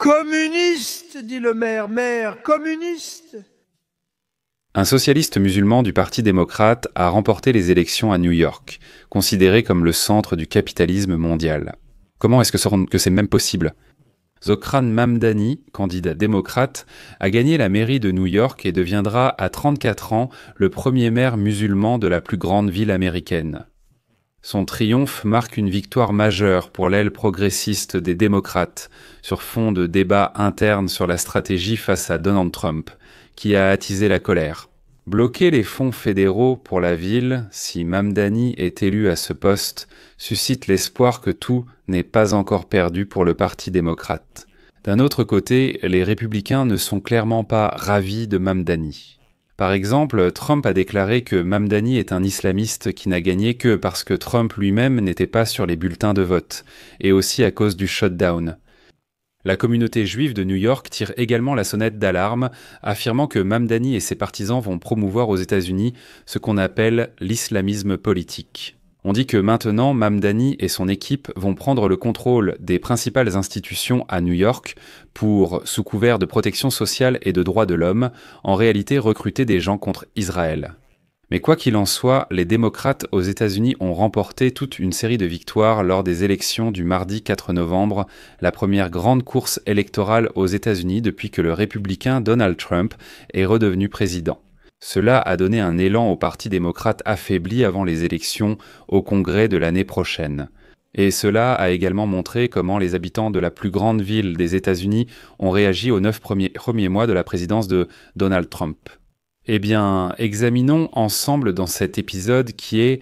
Communiste, dit le maire. Maire, communiste. Un socialiste musulman du Parti démocrate a remporté les élections à New York, considéré comme le centre du capitalisme mondial. Comment est-ce que c'est même possible ? Zokran Mamdani, candidat démocrate, a gagné la mairie de New York et deviendra à 34 ans le premier maire musulman de la plus grande ville américaine. Son triomphe marque une victoire majeure pour l'aile progressiste des démocrates, sur fond de débats internes sur la stratégie face à Donald Trump, qui a attisé la colère. Bloquer les fonds fédéraux pour la ville, si Mamdani est élu à ce poste, suscite l'espoir que tout n'est pas encore perdu pour le Parti démocrate. D'un autre côté, les républicains ne sont clairement pas ravis de Mamdani. Par exemple, Trump a déclaré que Mamdani est un islamiste qui n'a gagné que parce que Trump lui-même n'était pas sur les bulletins de vote, et aussi à cause du shutdown. La communauté juive de New York tire également la sonnette d'alarme, affirmant que Mamdani et ses partisans vont promouvoir aux États-Unis ce qu'on appelle l'islamisme politique. On dit que maintenant, Mamdani et son équipe vont prendre le contrôle des principales institutions à New York pour, sous couvert de protection sociale et de droits de l'homme, en réalité recruter des gens contre Israël. Mais quoi qu'il en soit, les démocrates aux États-Unis ont remporté toute une série de victoires lors des élections du mardi 4 novembre, la première grande course électorale aux États-Unis depuis que le républicain Donald Trump est redevenu président. Cela a donné un élan au Parti démocrate affaibli avant les élections au Congrès de l'année prochaine. Et cela a également montré comment les habitants de la plus grande ville des États-Unis ont réagi aux 9 premiers mois de la présidence de Donald Trump. Eh bien, examinons ensemble dans cet épisode qui est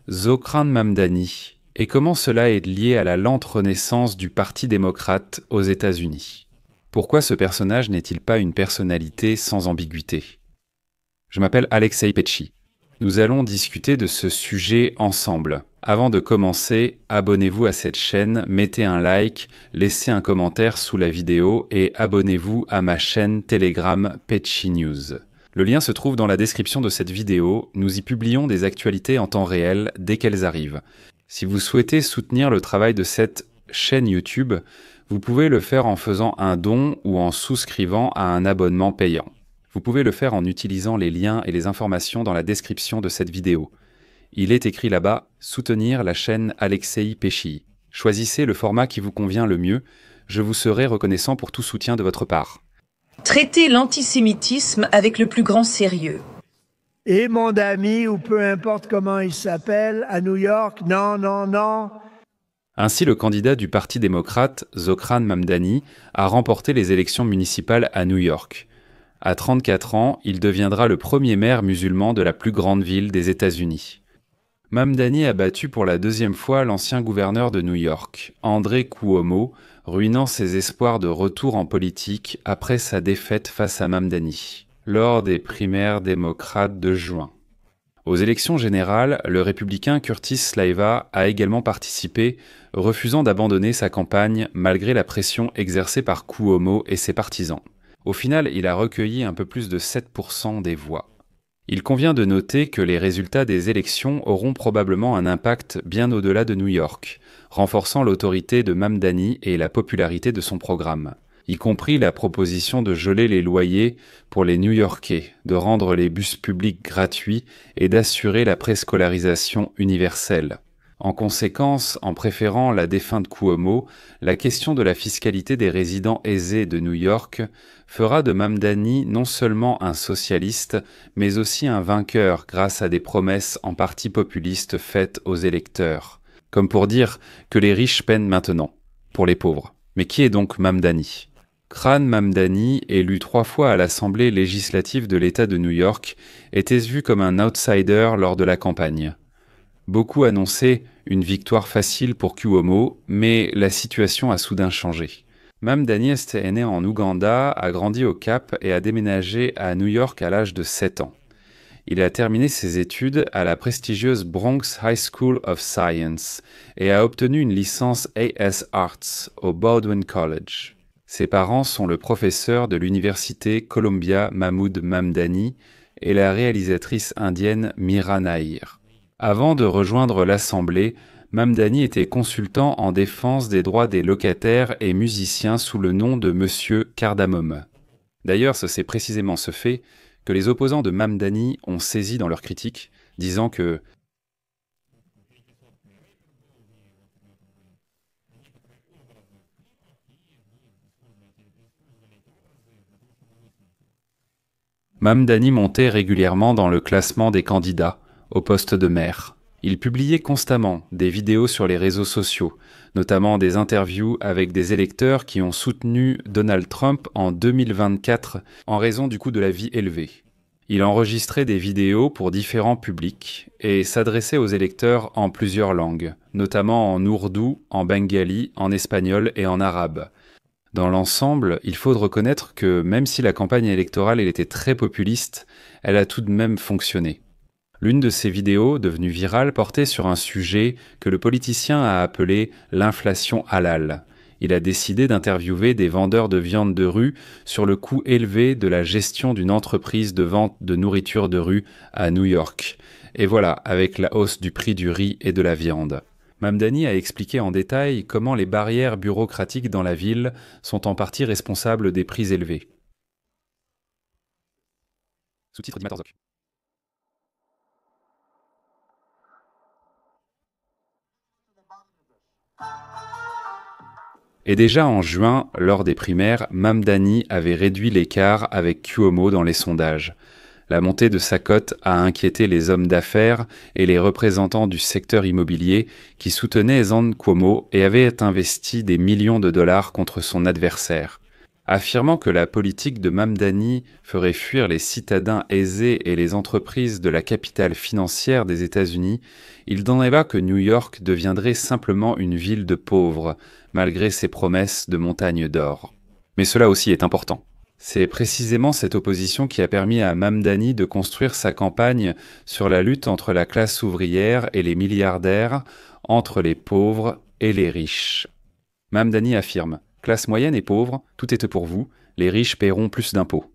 Zokran Mamdani et comment cela est lié à la lente renaissance du Parti démocrate aux États-Unis. Pourquoi ce personnage n'est-il pas une personnalité sans ambiguïté ? Je m'appelle Alexei Petchi. Nous allons discuter de ce sujet ensemble. Avant de commencer, abonnez-vous à cette chaîne, mettez un like, laissez un commentaire sous la vidéo et abonnez-vous à ma chaîne Telegram Petchi News. Le lien se trouve dans la description de cette vidéo. Nous y publions des actualités en temps réel dès qu'elles arrivent. Si vous souhaitez soutenir le travail de cette chaîne YouTube, vous pouvez le faire en faisant un don ou en souscrivant à un abonnement payant. Vous pouvez le faire en utilisant les liens et les informations dans la description de cette vidéo. Il est écrit là-bas « Soutenir la chaîne Alexei Petchi ». Choisissez le format qui vous convient le mieux. Je vous serai reconnaissant pour tout soutien de votre part. Traiter l'antisémitisme avec le plus grand sérieux. Et mon ami, ou peu importe comment il s'appelle, à New York, non, non, non. Ainsi, le candidat du Parti démocrate, Zokran Mamdani, a remporté les élections municipales à New York. À 34 ans, il deviendra le premier maire musulman de la plus grande ville des États-Unis. Mamdani a battu pour la deuxième fois l'ancien gouverneur de New York, André Cuomo, ruinant ses espoirs de retour en politique après sa défaite face à Mamdani, lors des primaires démocrates de juin. Aux élections générales, le républicain Curtis Sliwa a également participé, refusant d'abandonner sa campagne malgré la pression exercée par Cuomo et ses partisans. Au final, il a recueilli un peu plus de 7% des voix. Il convient de noter que les résultats des élections auront probablement un impact bien au-delà de New York, renforçant l'autorité de Mamdani et la popularité de son programme, y compris la proposition de geler les loyers pour les New-Yorkais, de rendre les bus publics gratuits et d'assurer la préscolarisation universelle. En conséquence, en préférant la défunte Cuomo, la question de la fiscalité des résidents aisés de New York fera de Mamdani non seulement un socialiste, mais aussi un vainqueur grâce à des promesses en partie populistes faites aux électeurs. Comme pour dire que les riches peinent maintenant, pour les pauvres. Mais qui est donc Mamdani ? Zokran Mamdani, élu 3 fois à l'Assemblée législative de l'État de New York, était vu comme un outsider lors de la campagne. Beaucoup annonçaient une victoire facile pour Cuomo, mais la situation a soudain changé. Mamdani est né en Ouganda, a grandi au Cap et a déménagé à New York à l'âge de 7 ans. Il a terminé ses études à la prestigieuse Bronx High School of Science et a obtenu une licence A.S. Arts au Baldwin College. Ses parents sont le professeur de l'université Columbia Mahmoud Mamdani et la réalisatrice indienne Mira Nahir. Avant de rejoindre l'Assemblée, Mamdani était consultant en défense des droits des locataires et musiciens sous le nom de Monsieur Cardamome. D'ailleurs, c'est précisément ce fait que les opposants de Mamdani ont saisi dans leur critique, disant que Mamdani montait régulièrement dans le classement des candidats au poste de maire. Il publiait constamment des vidéos sur les réseaux sociaux, notamment des interviews avec des électeurs qui ont soutenu Donald Trump en 2024 en raison du coût de la vie élevé. Il enregistrait des vidéos pour différents publics et s'adressait aux électeurs en plusieurs langues, notamment en ourdou, en bengali, en espagnol et en arabe. Dans l'ensemble, il faut reconnaître que même si la campagne électorale était très populiste, elle a tout de même fonctionné. L'une de ces vidéos, devenue virale, portait sur un sujet que le politicien a appelé l'inflation halal. Il a décidé d'interviewer des vendeurs de viande de rue sur le coût élevé de la gestion d'une entreprise de vente de nourriture de rue à New York. Et voilà, avec la hausse du prix du riz et de la viande. Mamdani a expliqué en détail comment les barrières bureaucratiques dans la ville sont en partie responsables des prix élevés. Sous-titre d'Imator Zoc. Et déjà en juin, lors des primaires, Mamdani avait réduit l'écart avec Cuomo dans les sondages. La montée de sa cote a inquiété les hommes d'affaires et les représentants du secteur immobilier qui soutenaient Zan Cuomo et avaient investi des millions de dollars contre son adversaire. Affirmant que la politique de Mamdani ferait fuir les citadins aisés et les entreprises de la capitale financière des États-Unis, il n'en est pas que New York deviendrait simplement une ville de pauvres, malgré ses promesses de montagnes d'or. Mais cela aussi est important. C'est précisément cette opposition qui a permis à Mamdani de construire sa campagne sur la lutte entre la classe ouvrière et les milliardaires, entre les pauvres et les riches. Mamdani affirme « Classe moyenne et pauvre, tout est pour vous, les riches paieront plus d'impôts. »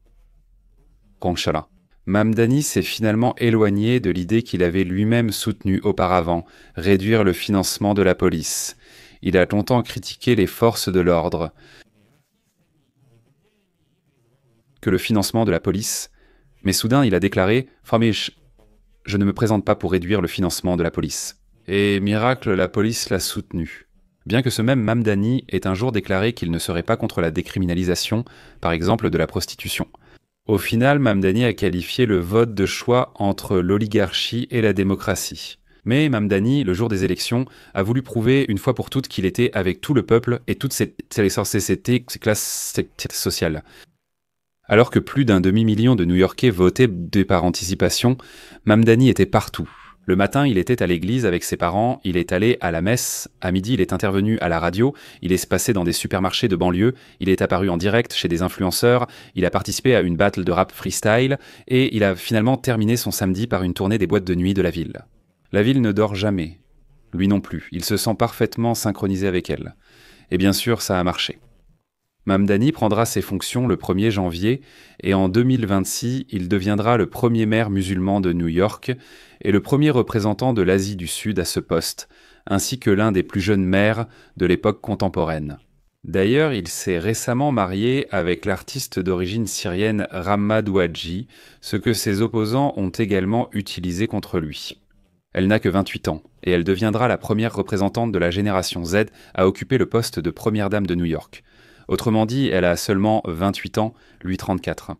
Kongshala. Mamdani s'est finalement éloigné de l'idée qu'il avait lui-même soutenue auparavant, réduire le financement de la police. Il a longtemps critiqué les forces de l'ordre, que le financement de la police, mais soudain il a déclaré « Framish, je ne me présente pas pour réduire le financement de la police. » Et miracle, la police l'a soutenu. Bien que ce même Mamdani ait un jour déclaré qu'il ne serait pas contre la décriminalisation, par exemple de la prostitution. Au final, Mamdani a qualifié le vote de choix entre l'oligarchie et la démocratie. Mais Mamdani, le jour des élections, a voulu prouver une fois pour toutes qu'il était avec tout le peuple et toutes ces classes sociales. Alors que plus d'un demi-million de New-Yorkais votaient par anticipation, Mamdani était partout. Le matin, il était à l'église avec ses parents, il est allé à la messe, à midi, il est intervenu à la radio, il est passé dans des supermarchés de banlieue, il est apparu en direct chez des influenceurs, il a participé à une battle de rap freestyle, et il a finalement terminé son samedi par une tournée des boîtes de nuit de la ville. La ville ne dort jamais. Lui non plus, il se sent parfaitement synchronisé avec elle. Et bien sûr, ça a marché. Mamdani prendra ses fonctions le 1er janvier et en 2026, il deviendra le premier maire musulman de New York et le premier représentant de l'Asie du Sud à ce poste, ainsi que l'un des plus jeunes maires de l'époque contemporaine. D'ailleurs, il s'est récemment marié avec l'artiste d'origine syrienne Rahma Douadji, ce que ses opposants ont également utilisé contre lui. Elle n'a que 28 ans et elle deviendra la première représentante de la génération Z à occuper le poste de première dame de New York. Autrement dit, elle a seulement 28 ans, lui 34.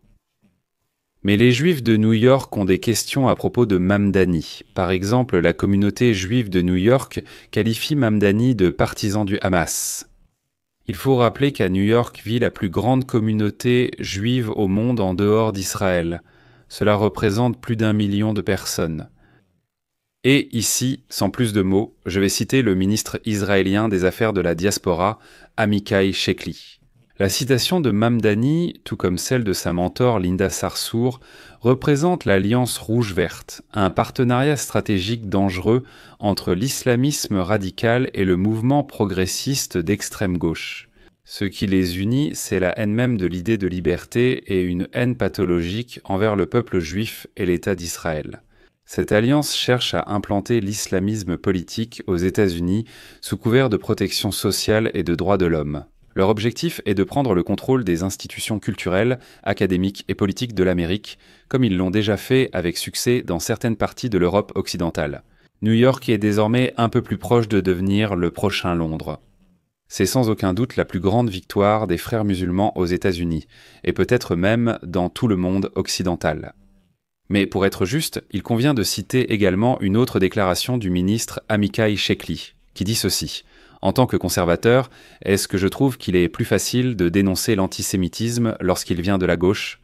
Mais les Juifs de New York ont des questions à propos de Mamdani. Par exemple, la communauté juive de New York qualifie Mamdani de partisan du Hamas. Il faut rappeler qu'à New York vit la plus grande communauté juive au monde en dehors d'Israël. Cela représente plus d'1 million de personnes. Et ici, sans plus de mots, je vais citer le ministre israélien des Affaires de la Diaspora, Amichai Shekli. La citation de Mamdani, tout comme celle de sa mentor Linda Sarsour, représente l'Alliance rouge-verte, un partenariat stratégique dangereux entre l'islamisme radical et le mouvement progressiste d'extrême gauche. Ce qui les unit, c'est la haine même de l'idée de liberté et une haine pathologique envers le peuple juif et l'État d'Israël. Cette alliance cherche à implanter l'islamisme politique aux États-Unis sous couvert de protection sociale et de droits de l'homme. Leur objectif est de prendre le contrôle des institutions culturelles, académiques et politiques de l'Amérique, comme ils l'ont déjà fait avec succès dans certaines parties de l'Europe occidentale. New York est désormais un peu plus proche de devenir le prochain Londres. C'est sans aucun doute la plus grande victoire des frères musulmans aux États-Unis, et peut-être même dans tout le monde occidental. Mais pour être juste, il convient de citer également une autre déclaration du ministre Amichai Shekli, qui dit ceci. En tant que conservateur, est-ce que je trouve qu'il est plus facile de dénoncer l'antisémitisme lorsqu'il vient de la gauche ?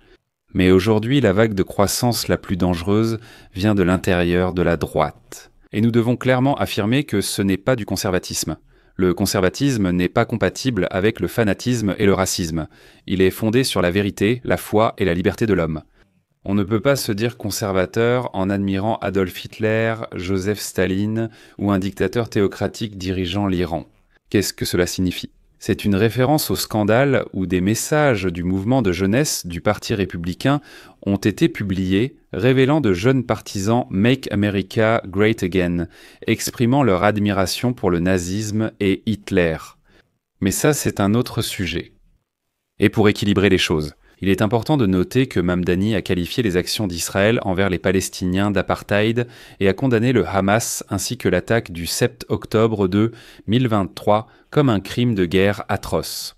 Mais aujourd'hui, la vague de croissance la plus dangereuse vient de l'intérieur de la droite. Et nous devons clairement affirmer que ce n'est pas du conservatisme. Le conservatisme n'est pas compatible avec le fanatisme et le racisme. Il est fondé sur la vérité, la foi et la liberté de l'homme. On ne peut pas se dire conservateur en admirant Adolf Hitler, Joseph Staline ou un dictateur théocratique dirigeant l'Iran. Qu'est-ce que cela signifie ? C'est une référence au scandale où des messages du mouvement de jeunesse du Parti républicain ont été publiés, révélant de jeunes partisans Make America Great Again, exprimant leur admiration pour le nazisme et Hitler. Mais ça, c'est un autre sujet. Et pour équilibrer les choses, il est important de noter que Mamdani a qualifié les actions d'Israël envers les Palestiniens d'apartheid et a condamné le Hamas ainsi que l'attaque du 7 octobre 2023 comme un crime de guerre atroce.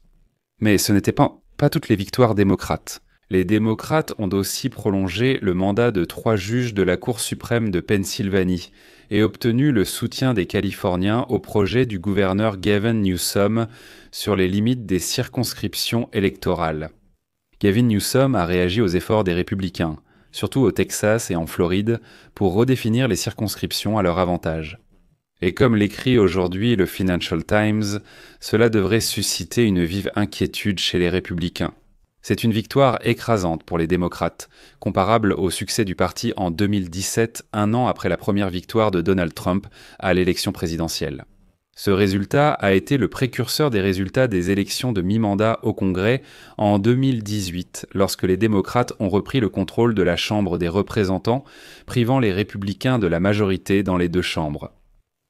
Mais ce n'étaient pas toutes les victoires démocrates. Les démocrates ont aussi prolongé le mandat de 3 juges de la Cour suprême de Pennsylvanie et obtenu le soutien des Californiens au projet du gouverneur Gavin Newsom sur les limites des circonscriptions électorales. Gavin Newsom a réagi aux efforts des républicains, surtout au Texas et en Floride, pour redéfinir les circonscriptions à leur avantage. Et comme l'écrit aujourd'hui le Financial Times, cela devrait susciter une vive inquiétude chez les républicains. C'est une victoire écrasante pour les démocrates, comparable au succès du parti en 2017, un an après la première victoire de Donald Trump à l'élection présidentielle. Ce résultat a été le précurseur des résultats des élections de mi-mandat au Congrès en 2018, lorsque les démocrates ont repris le contrôle de la Chambre des représentants, privant les républicains de la majorité dans les 2 chambres.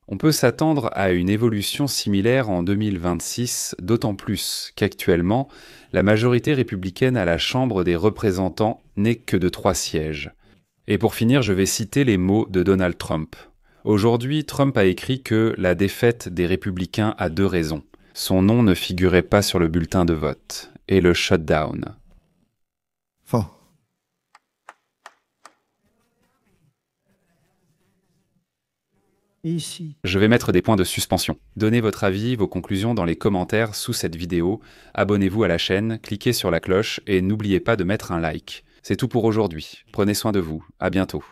On peut s'attendre à une évolution similaire en 2026, d'autant plus qu'actuellement, la majorité républicaine à la Chambre des représentants n'est que de 3 sièges. Et pour finir, je vais citer les mots de Donald Trump. Aujourd'hui, Trump a écrit que la défaite des républicains a 2 raisons. Son nom ne figurait pas sur le bulletin de vote et le shutdown. Faux. Ici. Je vais mettre des points de suspension. Donnez votre avis, vos conclusions dans les commentaires sous cette vidéo. Abonnez-vous à la chaîne, cliquez sur la cloche et n'oubliez pas de mettre un like. C'est tout pour aujourd'hui. Prenez soin de vous. À bientôt.